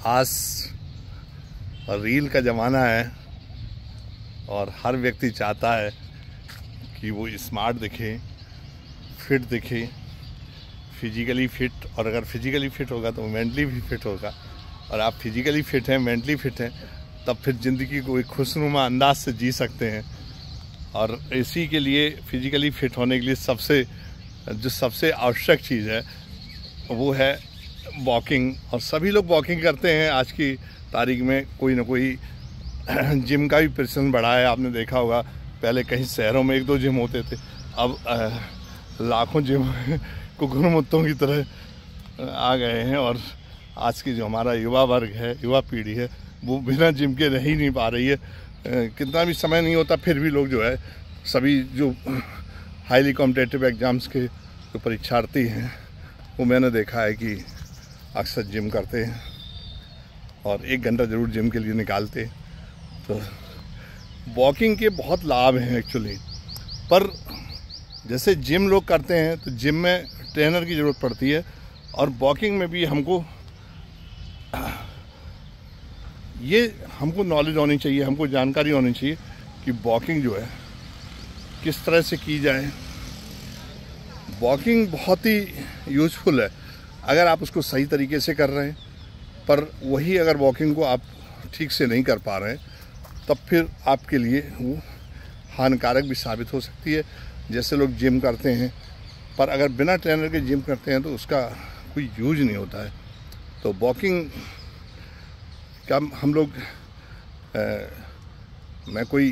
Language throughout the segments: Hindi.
आज रील का ज़माना है और हर व्यक्ति चाहता है कि वो स्मार्ट दिखे, फिट दिखे, फिजिकली फिट। और अगर फिजिकली फिट होगा तो मेंटली भी फिट होगा। और आप फिजिकली फिट हैं, मेंटली फिट हैं, तब फिर ज़िंदगी को एक खुशनुमा अंदाज से जी सकते हैं। और इसी के लिए फिजिकली फिट होने के लिए सबसे आवश्यक चीज़ है वो है वॉकिंग। और सभी लोग वॉकिंग करते हैं। आज की तारीख में कोई ना कोई जिम का भी प्रचलन बढ़ा है। आपने देखा होगा पहले कहीं शहरों में 1-2 जिम होते थे, अब लाखों जिम कुकुरमुत्तों की तरह आ गए हैं। और आज की जो हमारा युवा वर्ग है, युवा पीढ़ी है, वो बिना जिम के रह ही नहीं पा रही है। कितना भी समय नहीं होता फिर भी लोग जो है, सभी जो हाईली कॉम्पिटिटिव एग्ज़ाम्स के जो परीक्षार्थी हैं, वो मैंने देखा है कि अक्सर जिम करते हैं और 1 घंटा ज़रूर जिम के लिए निकालते हैं। तो वॉकिंग के बहुत लाभ हैं एक्चुअली। पर जैसे जिम लोग करते हैं तो जिम में ट्रेनर की ज़रूरत पड़ती है, और वॉकिंग में भी हमको नॉलेज होनी चाहिए, हमको जानकारी होनी चाहिए कि वॉकिंग जो है किस तरह से की जाए। वॉकिंग बहुत ही यूज़फुल है अगर आप उसको सही तरीके से कर रहे हैं। पर वही अगर वॉकिंग को आप ठीक से नहीं कर पा रहे हैं, तब फिर आपके लिए वो हानिकारक भी साबित हो सकती है। जैसे लोग जिम करते हैं, पर अगर बिना ट्रेनर के जिम करते हैं तो उसका कोई यूज नहीं होता है। तो वॉकिंग का हम लोग मैं कोई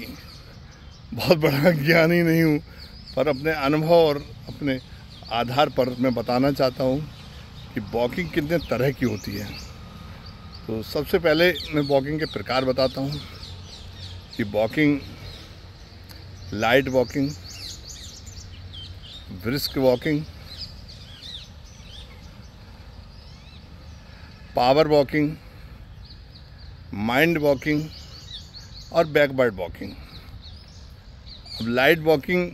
बहुत बड़ा ज्ञानी नहीं हूँ, पर अपने अनुभव और अपने आधार पर मैं बताना चाहता हूँ कि वॉकिंग कितने तरह की होती है। तो सबसे पहले मैं वॉकिंग के प्रकार बताता हूँ कि walking, light walking, brisk walking, power walking, mind walking और बैकवर्ड वॉकिंग। अब लाइट वॉकिंग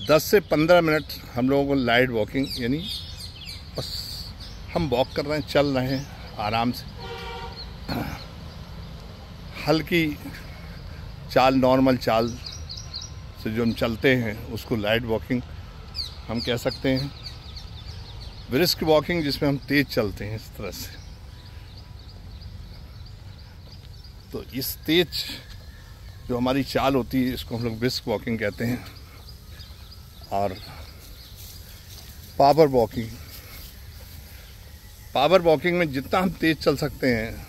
10 से 15 मिनट हम लोगों को लाइट वॉकिंग, यानी बस हम वॉक कर रहे हैं, चल रहे हैं आराम से, हल्की चाल, नॉर्मल चाल से जो हम चलते हैं उसको लाइट वॉकिंग हम कह सकते हैं। ब्रिस्क वॉकिंग जिसमें हम तेज़ चलते हैं इस तरह से। तो इस तेज जो हमारी चाल होती है इसको हम लोग ब्रिस्क वॉकिंग कहते हैं। और पावर वॉकिंग में जितना हम तेज़ चल सकते हैं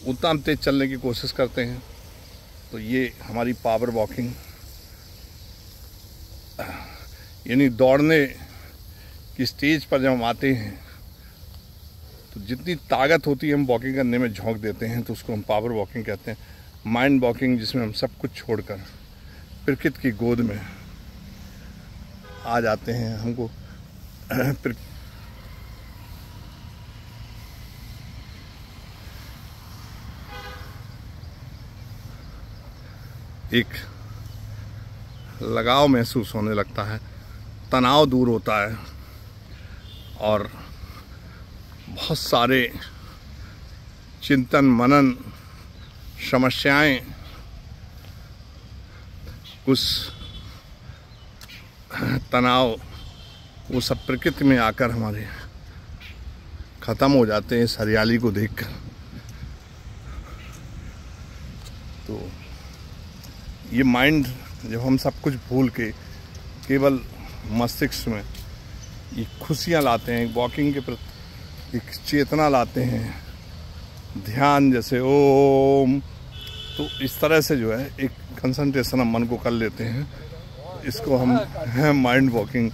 उतना हम तेज़ चलने की कोशिश करते हैं। तो ये हमारी पावर वॉकिंग, यानी दौड़ने की स्टेज पर जब हम आते हैं तो जितनी ताकत होती है हम वॉकिंग करने में झोंक देते हैं, तो उसको हम पावर वॉकिंग कहते हैं। माइंड वॉकिंग जिसमें हम सब कुछ छोड़कर प्रकृति की गोद में आ जाते हैं। हमको एक लगाव महसूस होने लगता है, तनाव दूर होता है और बहुत सारे चिंतन, मनन, समस्याएं उस तनाव वो सब प्रकृति में आकर हमारे ख़त्म हो जाते हैं इस हरियाली को देखकर। तो ये माइंड, जब हम सब कुछ भूल के केवल मस्तिष्क में ये खुशियाँ लाते हैं, वॉकिंग के प्रति एक चेतना लाते हैं, ध्यान जैसे ओम, तो इस तरह से जो है एक कंसंट्रेशन हम मन को कर लेते हैं। इसको हम माइंड वॉकिंग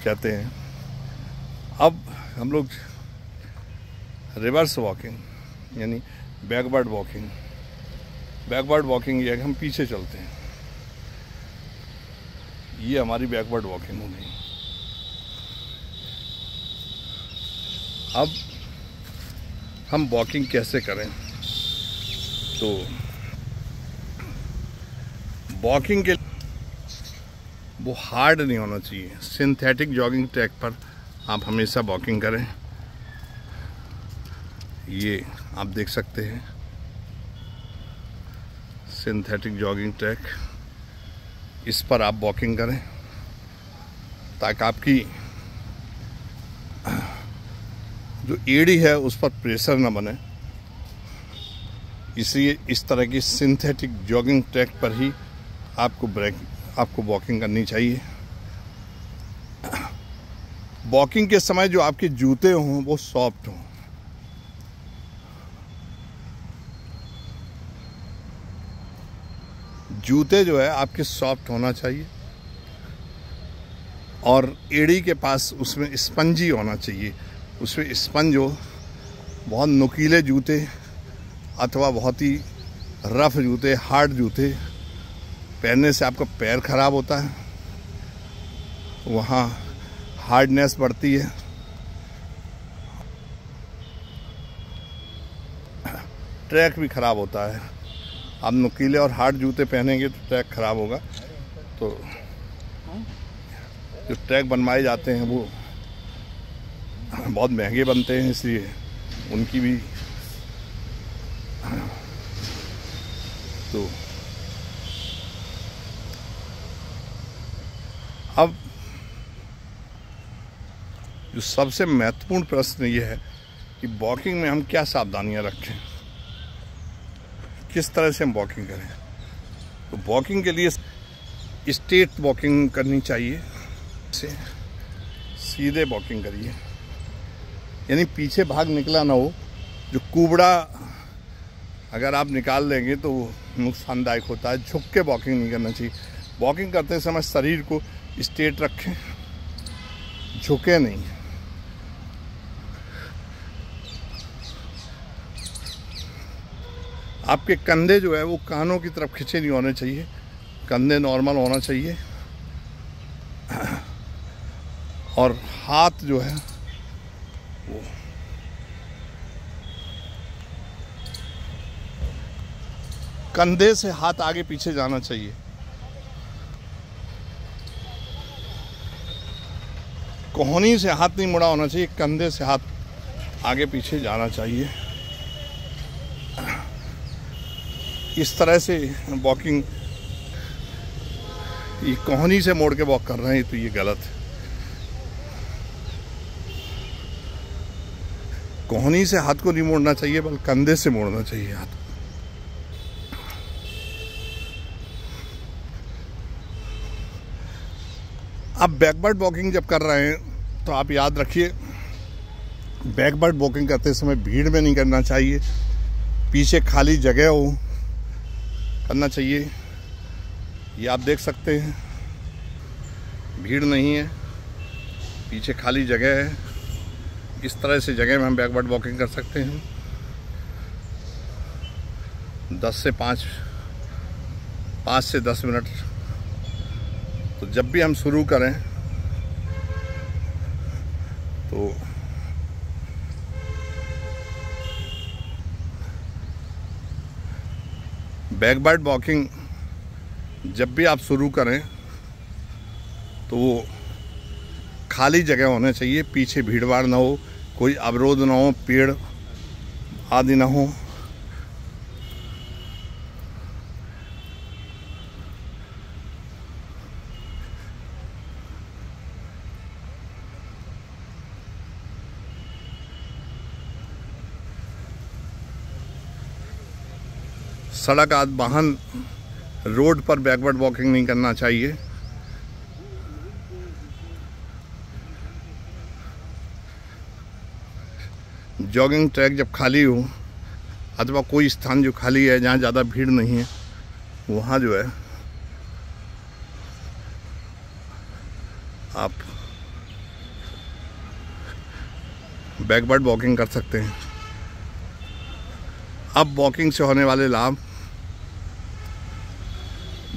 कहते हैं। अब हम लोग रिवर्स वॉकिंग, यानी बैकवर्ड वॉकिंग ये हम पीछे चलते हैं, ये हमारी बैकवर्ड वॉकिंग हो गई। अब हम वॉकिंग कैसे करें? तो वॉकिंग के वो हार्ड नहीं होना चाहिए। सिंथेटिक जॉगिंग ट्रैक पर आप हमेशा वॉकिंग करें। ये आप देख सकते हैं सिंथेटिक जॉगिंग ट्रैक, इस पर आप वॉकिंग करें ताकि आपकी जो एड़ी है उस पर प्रेशर ना बने। इसलिए इस तरह की सिंथेटिक जॉगिंग ट्रैक पर ही आपको वॉकिंग करनी चाहिए। वॉकिंग के समय जो आपके जूते हों वो सॉफ्ट हों। जूते जो है आपके सॉफ्ट होना चाहिए और एड़ी के पास उसमें स्पंजी होना चाहिए, उसमें स्पंज हो। बहुत नुकीले जूते अथवा बहुत ही रफ जूते, हार्ड जूते पहनने से आपका पैर खराब होता है, वहाँ हार्डनेस बढ़ती है, ट्रैक भी खराब होता है। आप नुकीले और हार्ड जूते पहनेंगे तो ट्रैक खराब होगा। तो जो ट्रैक बनवाए जाते हैं वो बहुत महंगे बनते हैं, इसलिए उनकी भी तो अब जो सबसे महत्वपूर्ण प्रश्न ये है कि वॉकिंग में हम क्या सावधानियां रखें, किस तरह से हम वॉकिंग करें। तो वॉकिंग के लिए स्ट्रेट वॉकिंग करनी चाहिए, सीधे वॉकिंग करिए, यानी पीछे भाग निकला ना हो। जो कुबड़ा अगर आप निकाल लेंगे तो वो नुकसानदायक होता है। झुक के वॉकिंग नहीं करना चाहिए। वॉकिंग करते समय शरीर को स्ट्रेट रखें, झुके नहीं। आपके कंधे जो है वो कानों की तरफ खिंचे नहीं होने चाहिए, कंधे नॉर्मल होना चाहिए। और हाथ जो है वो कंधे से हाथ आगे पीछे जाना चाहिए। कोहनी से हाथ नहीं मुड़ा होना चाहिए, कंधे से हाथ आगे पीछे जाना चाहिए। इस तरह से वॉकिंग, ये कोहनी से मोड़ के वॉक कर रहे हैं तो ये गलत है। कोहनी से हाथ को नहीं मोड़ना चाहिए, बल्कि कंधे से मोड़ना चाहिए हाथ। आप बैकवर्ड वॉकिंग जब कर रहे हैं तो आप याद रखिए, बैकवर्ड वॉकिंग करते समय भीड़ में नहीं करना चाहिए, पीछे खाली जगह हो करना चाहिए। ये आप देख सकते हैं भीड़ नहीं है, पीछे खाली जगह है। इस तरह से जगह में हम बैकवर्ड वॉकिंग कर सकते हैं। 5 से 10 मिनट। तो जब भी हम शुरू करें तो बैकवर्ड वॉकिंग जब भी आप शुरू करें तो वो खाली जगह होना चाहिए, पीछे भीड़ भाड़ ना हो, कोई अवरोध ना हो, पेड़ आदि ना हो। सड़क आदि वाहन रोड पर बैकवर्ड वॉकिंग नहीं करना चाहिए। जॉगिंग ट्रैक जब खाली हो अथवा कोई स्थान जो खाली है जहाँ ज़्यादा भीड़ नहीं है, वहाँ जो है आप बैकवर्ड वॉकिंग कर सकते हैं। अब वॉकिंग से होने वाले लाभ,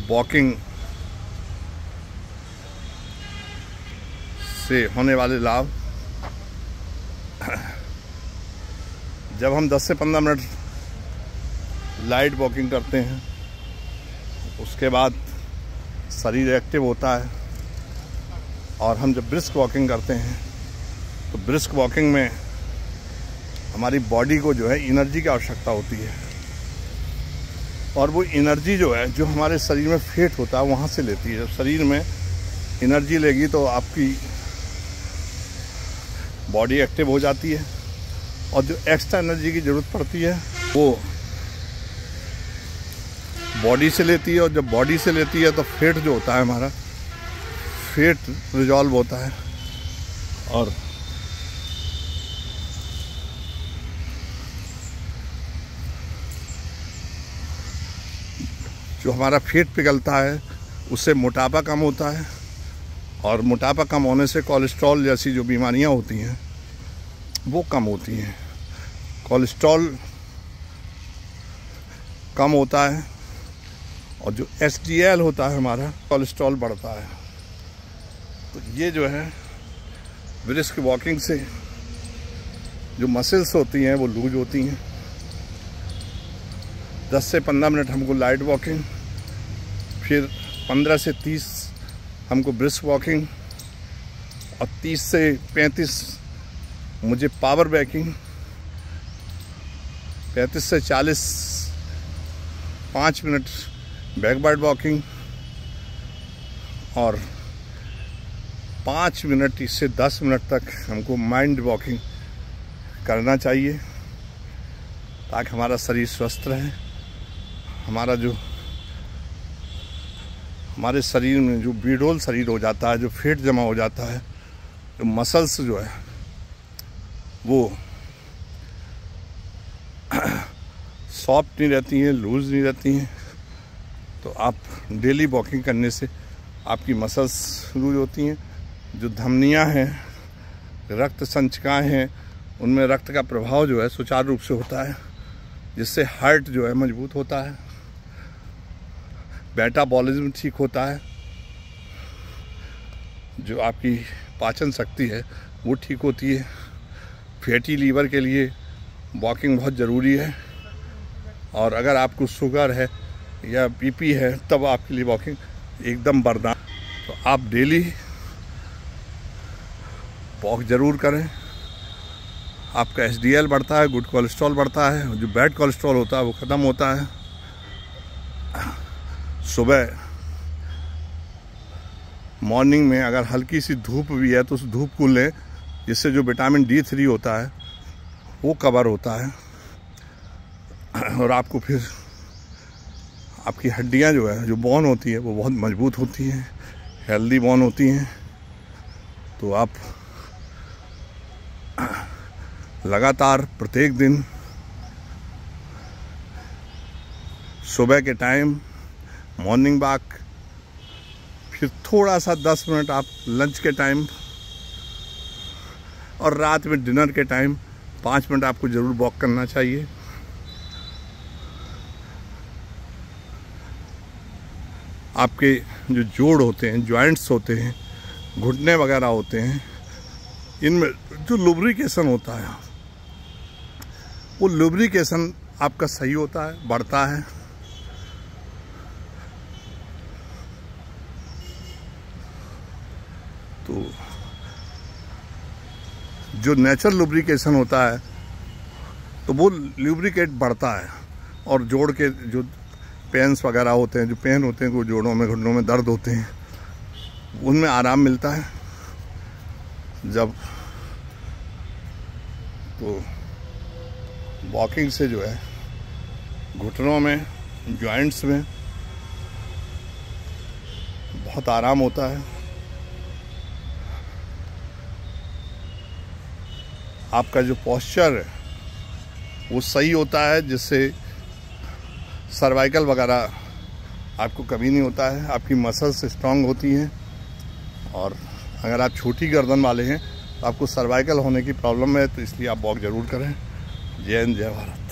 वॉकिंग से होने वाले लाभ, जब हम 10 से 15 मिनट लाइट वॉकिंग करते हैं उसके बाद शरीर एक्टिव होता है, और हम जब ब्रिस्क वॉकिंग करते हैं तो ब्रिस्क वॉकिंग में हमारी बॉडी को जो है एनर्जी की आवश्यकता होती है, और वो एनर्जी जो है जो हमारे शरीर में फैट होता है वहाँ से लेती है। जब शरीर में एनर्जी लेगी तो आपकी बॉडी एक्टिव हो जाती है, और जो एक्स्ट्रा एनर्जी की ज़रूरत पड़ती है वो बॉडी से लेती है, और जब बॉडी से लेती है तो फैट जो होता है हमारा फैट रिजॉल्व होता है, और जो हमारा फैट पिघलता है उससे मोटापा कम होता है, और मोटापा कम होने से कोलेस्ट्रॉल जैसी जो बीमारियां होती हैं वो कम होती हैं। कोलेस्ट्रॉल कम होता है, और जो HDL होता है हमारा कोलेस्ट्रॉल बढ़ता है। तो ये जो है ब्रिस्क वॉकिंग से जो मसल्स होती हैं वो लूज होती हैं। 10 से 15 मिनट हमको लाइट वॉकिंग, फिर 15 से 30 हमको ब्रिस्क वॉकिंग, और 30 से 35 मुझे पावर बैकिंग, 35 से 40 5 मिनट बैकवर्ड वॉकिंग, और 5 मिनट से 10 मिनट तक हमको माइंड वॉकिंग करना चाहिए, ताकि हमारा शरीर स्वस्थ रहे। हमारे शरीर में जो बीडोल शरीर हो जाता है, जो फैट जमा हो जाता है, जो मसल्स जो है वो सॉफ्ट नहीं रहती हैं, लूज नहीं रहती हैं। तो आप डेली वॉकिंग करने से आपकी मसल्स लूज होती हैं। जो धमनियां हैं, रक्त संचिकाएं हैं, उनमें रक्त का प्रभाव जो है सुचारू रूप से होता है, जिससे हार्ट जो है मजबूत होता है, मेटाबॉलिज्म ठीक होता है, जो आपकी पाचन शक्ति है वो ठीक होती है। फैटी लीवर के लिए वॉकिंग बहुत ज़रूरी है, और अगर आपको शुगर है या बीपी है तब आपके लिए वॉकिंग एकदम वरदान। तो आप डेली वॉक ज़रूर करें। आपका HDL बढ़ता है, गुड कोलेस्ट्रॉल बढ़ता है, जो बैड कोलेस्ट्रॉल होता है वो ख़त्म होता है। सुबह मॉर्निंग में अगर हल्की सी धूप भी है तो उस धूप को लें, जिससे जो विटामिन D3 होता है वो कवर होता है, और आपको फिर आपकी हड्डियां जो है, जो बोन होती है वो बहुत मजबूत होती हैं, हेल्दी बोन होती हैं। तो आप लगातार प्रत्येक दिन सुबह के टाइम मॉर्निंग वॉक, फिर थोड़ा सा 10 मिनट आप लंच के टाइम, और रात में डिनर के टाइम 5 मिनट आपको ज़रूर वॉक करना चाहिए। आपके जो जोड़ होते हैं, जॉइंट्स होते हैं, घुटने वगैरह होते हैं, इनमें जो लुब्रिकेशन होता है वो लुब्रिकेशन आपका सही होता है, बढ़ता है। तो जो नेचुरल लुब्रिकेशन होता है तो वो लुब्रिकेट बढ़ता है, और जोड़ के जो पेन्स वगैरह होते हैं, जो पेन होते हैं, वो जोड़ों में घुटनों में दर्द होते हैं, उनमें आराम मिलता है जब। तो वॉकिंग से जो है घुटनों में, जॉइंट्स में बहुत आराम होता है। आपका जो पोस्चर है वो सही होता है, जिससे सर्वाइकल वगैरह आपको कभी नहीं होता है। आपकी मसल्स स्ट्रांग होती हैं, और अगर आप छोटी गर्दन वाले हैं तो आपको सर्वाइकल होने की प्रॉब्लम है, तो इसलिए आप वॉक ज़रूर करें। जय हिंद, जय भारत।